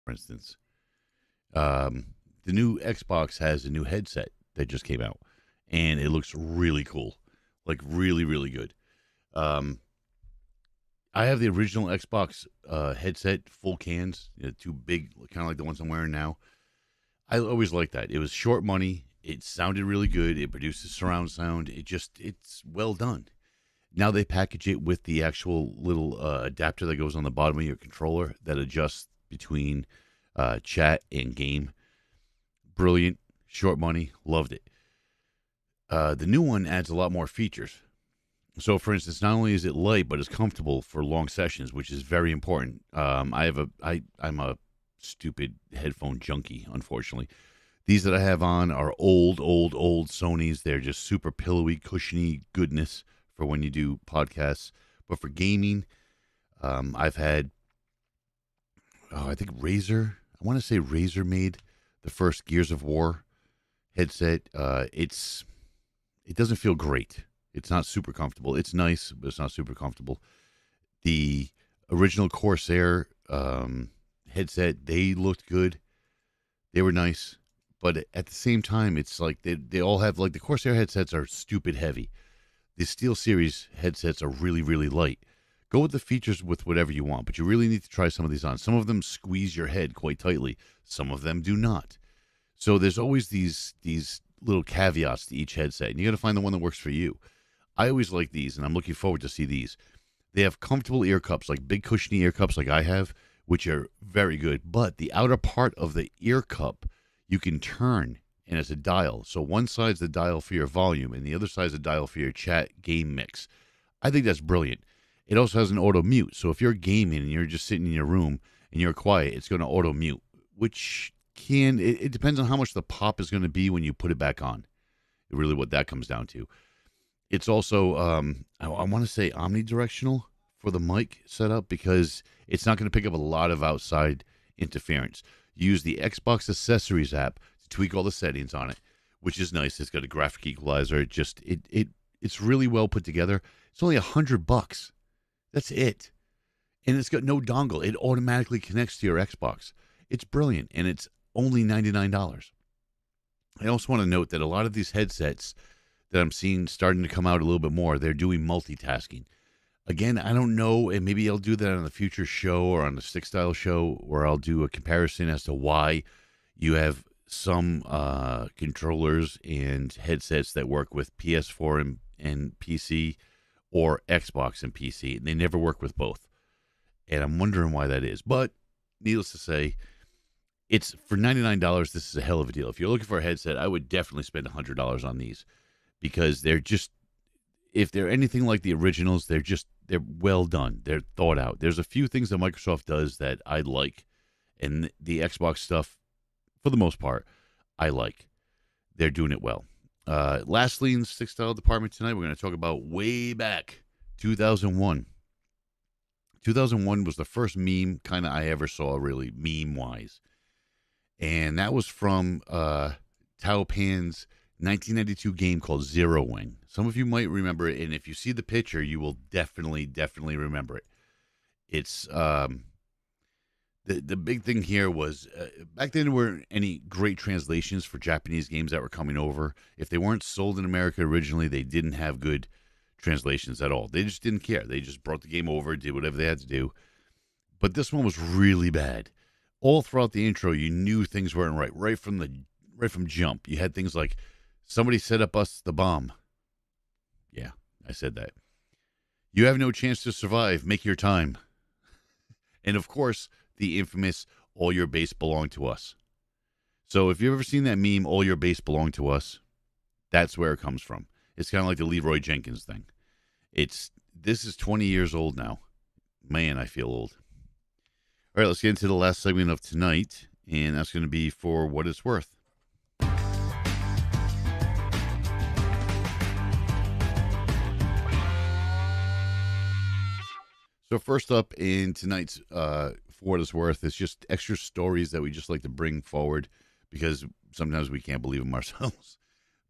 for instance. Um, the new Xbox has a new headset that just came out, and it looks really cool, like really, really good. Um, I have the original Xbox headset, full cans, two big, kind of like the ones I'm wearing now. I always liked that. It was short money. It sounded really good. It produces surround sound. It's well done. Now they package it with the actual little adapter that goes on the bottom of your controller that adjusts between chat and game. Brilliant. Short money. Loved it. The new one adds a lot more features. So, for instance, not only is it light, but it's comfortable for long sessions, which is very important. I'm a stupid headphone junkie, unfortunately. These that I have on are old Sony's. They're just super pillowy, cushiony goodness for when you do podcasts. But for gaming, I've had, I think Razer. I want to say Razer made the first Gears of War headset. It doesn't feel great. It's not super comfortable. It's nice, but it's not super comfortable. The original Corsair headset, they looked good. They were nice, but at the same time, it's like they all have, like, the Corsair headsets are stupid heavy. The Steel Series headsets are really, really light. Go with the features with whatever you want, but you really need to try some of these on. Some of them squeeze your head quite tightly. Some of them do not. So there's always these little caveats to each headset, and you got to find the one that works for you. I always like these, and I'm looking forward to see these. They have comfortable ear cups, like big cushiony ear cups like I have, which are very good. But the outer part of the ear cup you can turn, and it's a dial. So one side's the dial for your volume, and the other side's the dial for your chat game mix. I think that's brilliant. It also has an auto mute. So if you're gaming and you're just sitting in your room and you're quiet, it's going to auto mute, which it depends on how much the pop is going to be when you put it back on. Really, what that comes down to. It's also, I want to say omnidirectional for the mic setup because it's not going to pick up a lot of outside interference. You use the Xbox Accessories app to tweak all the settings on it, which is nice. It's got a graphic equalizer. It's really well put together. It's only $100. That's it, and it's got no dongle. It automatically connects to your Xbox. It's brilliant, and it's only $99. I also want to note that a lot of these headsets that I'm seeing starting to come out a little bit more, they're doing multitasking. Again, I don't know, and maybe I'll do that on a future show or on the Stick Style show where I'll do a comparison as to why you have some controllers and headsets that work with PS4 and PC or Xbox and PC, and they never work with both. And I'm wondering why that is. But needless to say, it's for $99, this is a hell of a deal. If you're looking for a headset, I would definitely spend $100 on these because they're just, if they're anything like the originals, they're well done. They're thought out. There's a few things that Microsoft does that I like, and the Xbox stuff, for the most part, I like. They're doing it well. Lastly, in the Stick Style department tonight, we're going to talk about way back, 2001. 2001 was the first meme kind of I ever saw, really, meme-wise. And that was from Tao Pan's 1992 game called Zero Wing. Some of you might remember it, and if you see the picture, you will definitely remember it. It's the big thing here was back then there weren't any great translations for Japanese games that were coming over. If they weren't sold in America originally, they didn't have good translations at all. They just didn't care. They just brought the game over, did whatever they had to do. But this one was really bad. All throughout the intro, you knew things weren't right. Right from jump. You had things like somebody set up us the bomb. Yeah, I said that. You have no chance to survive. Make your time. And of course, the infamous "all your base belong to us." So if you've ever seen that meme, "all your base belong to us," that's where it comes from. It's kind of like the Leroy Jenkins thing. This is 20 years old now. Man, I feel old. All right, let's get into the last segment of tonight, and that's going to be For What It's Worth. So first up in tonight's For What It's Worth is just extra stories that we just like to bring forward because sometimes we can't believe them ourselves.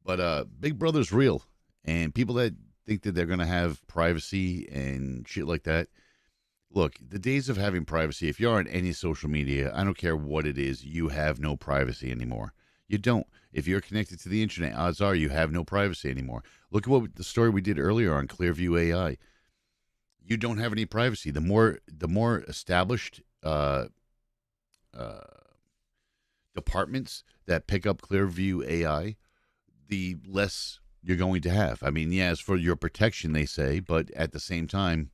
But Big Brother's real, and people that think that they're going to have privacy and shit like that, Look, the days of having privacy, if you're on any social media, I don't care what it is, you have no privacy anymore. You don't. If you're connected to the internet, odds are you have no privacy anymore. Look at the story we did earlier on Clearview AI. You don't have any privacy. The more established uh, departments that pick up Clearview AI, the less you're going to have. I mean, yeah, it's for your protection, they say, but at the same time,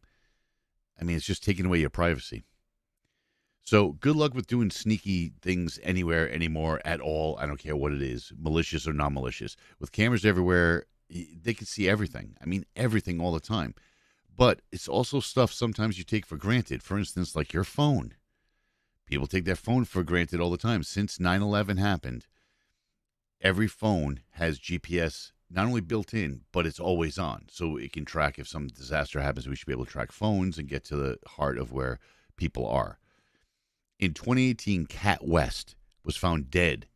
I mean, it's just taking away your privacy. So good luck with doing sneaky things anywhere anymore at all. I don't care what it is, malicious or non malicious. With cameras everywhere, they can see everything. I mean, everything all the time. But it's also stuff sometimes you take for granted. For instance, like your phone. People take their phone for granted all the time. Since 9/11 happened, every phone has GPS not only built in, but it's always on. So it can track if some disaster happens. We should be able to track phones and get to the heart of where people are. In 2018, Kat West was found dead.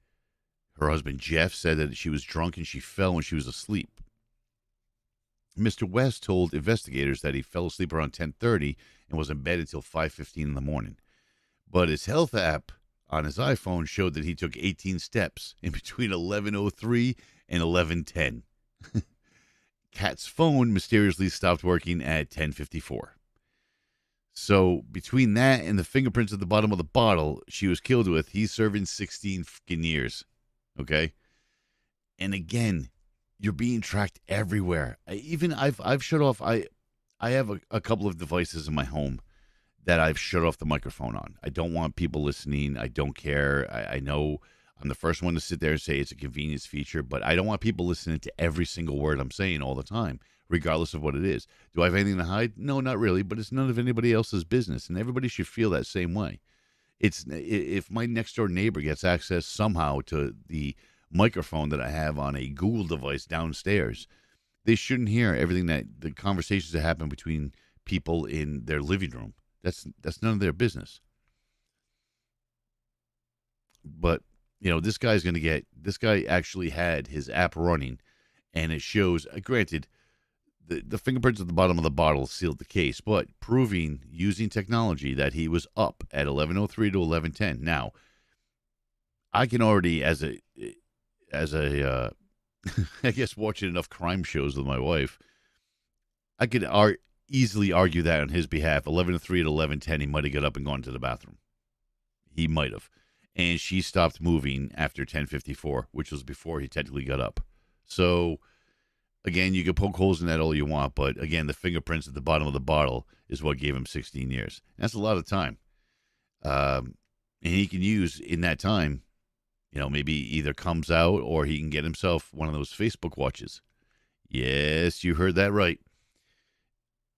Her husband, Jeff, said that she was drunk and she fell when she was asleep. Mr. West told investigators that he fell asleep around 10:30 and was in bed until 5:15 in the morning. But his health app on his iPhone showed that he took 18 steps in between 11:03 and 11:10. Kat's phone mysteriously stopped working at 10:54. So between that and the fingerprints at the bottom of the bottle she was killed with, he's serving 16 fucking years. Okay? And again, you're being tracked everywhere. I've shut off I have a couple of devices in my home that I've shut off the microphone on. I don't want people listening. I don't care. I know I'm the first one to sit there and say it's a convenience feature, but I don't want people listening to every single word I'm saying all the time, regardless of what it is. Do I have anything to hide? No, not really, but it's none of anybody else's business, and everybody should feel that same way. If my next door neighbor gets access somehow to the microphone that I have on a Google device downstairs, they shouldn't hear everything that the conversations that happen between people in their living room. That's none of their business. But this guy's going to get. This guy actually had his app running, and it shows. Granted, the fingerprints at the bottom of the bottle sealed the case, but proving using technology that he was up at 11:03 to 11:10. Now, I can already as a I guess watching enough crime shows with my wife, I could easily argue that on his behalf. 11:03 to 11:10, he might have got up and gone to the bathroom. He might have, and she stopped moving after 10:54, which was before he technically got up. So again, you can poke holes in that all you want, but again, the fingerprints at the bottom of the bottle is what gave him 16 years. That's a lot of time, and he can use in that time. Maybe either comes out or he can get himself one of those Facebook watches. Yes, you heard that right.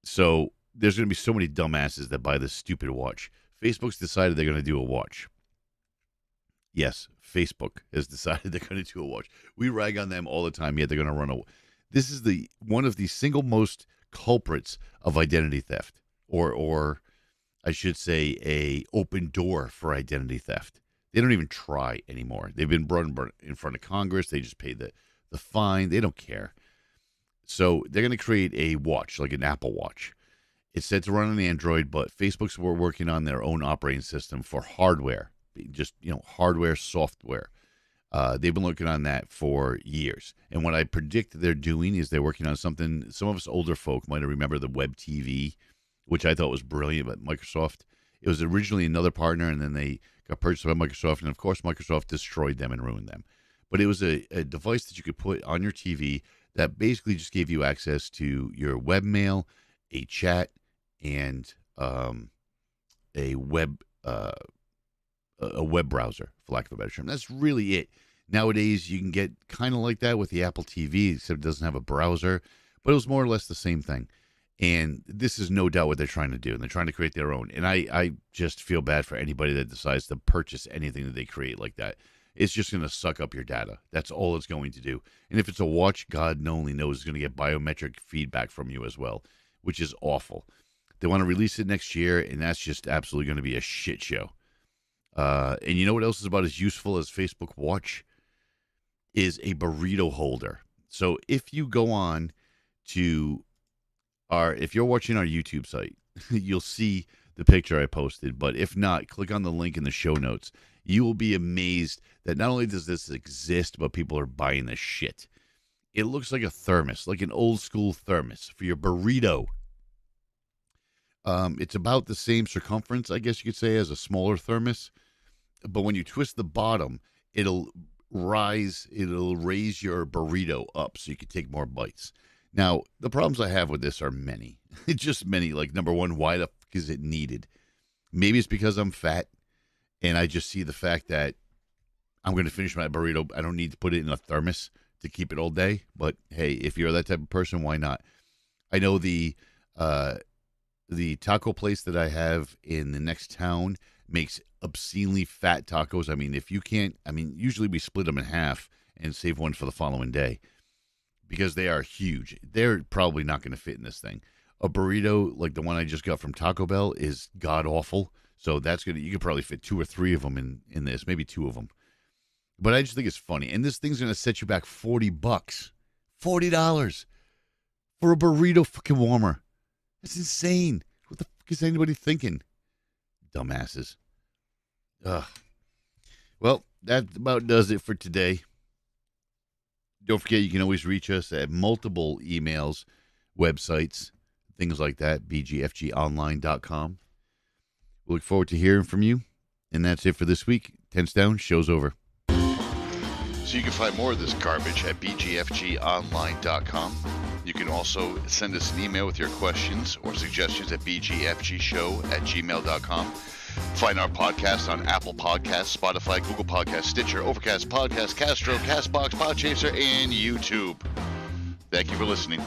So there's going to be so many dumbasses that buy this stupid watch. Facebook's decided they're going to do a watch. Yes, Facebook has decided they're going to do a watch. We rag on them all the time, yet they're going to run a. This is one of the single most culprits of identity theft, or I should say, a open door for identity theft. They don't even try anymore. They've been brought in front of Congress. They just paid the fine. They don't care. So they're going to create a watch, like an Apple Watch. It's said to run on Android, but Facebook's working on their own operating system for hardware, just hardware, software. They've been looking on that for years. And what I predict they're doing is they're working on something. Some of us older folk might remember the Web TV, which I thought was brilliant, but Microsoft. It was originally another partner, and then they got purchased by Microsoft, and of course, Microsoft destroyed them and ruined them. But it was a device that you could put on your TV that basically just gave you access to your webmail, a chat, and a web browser, for lack of a better term. That's really it. Nowadays, you can get kind of like that with the Apple TV, except it doesn't have a browser, but it was more or less the same thing. And this is no doubt what they're trying to do, and they're trying to create their own. And I just feel bad for anybody that decides to purchase anything that they create like that. It's just going to suck up your data. That's all it's going to do. And if it's a watch, God only knows it's going to get biometric feedback from you as well, which is awful. They want to release it next year, and that's just absolutely going to be a shit show. And you know what else is about as useful as Facebook Watch? Is a burrito holder. So if you go on to if you're watching our YouTube site, you'll see the picture I posted. But if not, click on the link in the show notes. You will be amazed that not only does this exist, but people are buying this shit. It looks like a thermos, like an old school thermos for your burrito. It's about the same circumference, I guess you could say, as a smaller thermos. But when you twist the bottom, it'll raise your burrito up so you can take more bites. Now, the problems I have with this are many. Just many. Like, number one, why the fuck is it needed? Maybe it's because I'm fat, and I just see the fact that I'm going to finish my burrito. I don't need to put it in a thermos to keep it all day. But, hey, if you're that type of person, why not? I know the taco place that I have in the next town makes obscenely fat tacos. I mean, if you can't, usually we split them in half and save one for the following day because they are huge. They're probably not going to fit in this thing. A burrito like the one I just got from Taco Bell is god awful. So you could probably fit 2 or 3 of them in this, maybe 2 of them. But I just think it's funny. And this thing's going to set you back $40. $40 for a burrito fucking warmer. That's insane. What the fuck is anybody thinking? Dumbasses. Ugh. Well, that about does it for today. Don't forget, you can always reach us at multiple emails, websites, things like that, bgfgonline.com. We look forward to hearing from you. And that's it for this week. Tense down, show's over. So you can find more of this garbage at bgfgonline.com. You can also send us an email with your questions or suggestions at bgfgshow@gmail.com. Find our podcast on Apple Podcasts, Spotify, Google Podcasts, Stitcher, Overcast, Podcast, Castro, Castbox, Podchaser, and YouTube. Thank you for listening.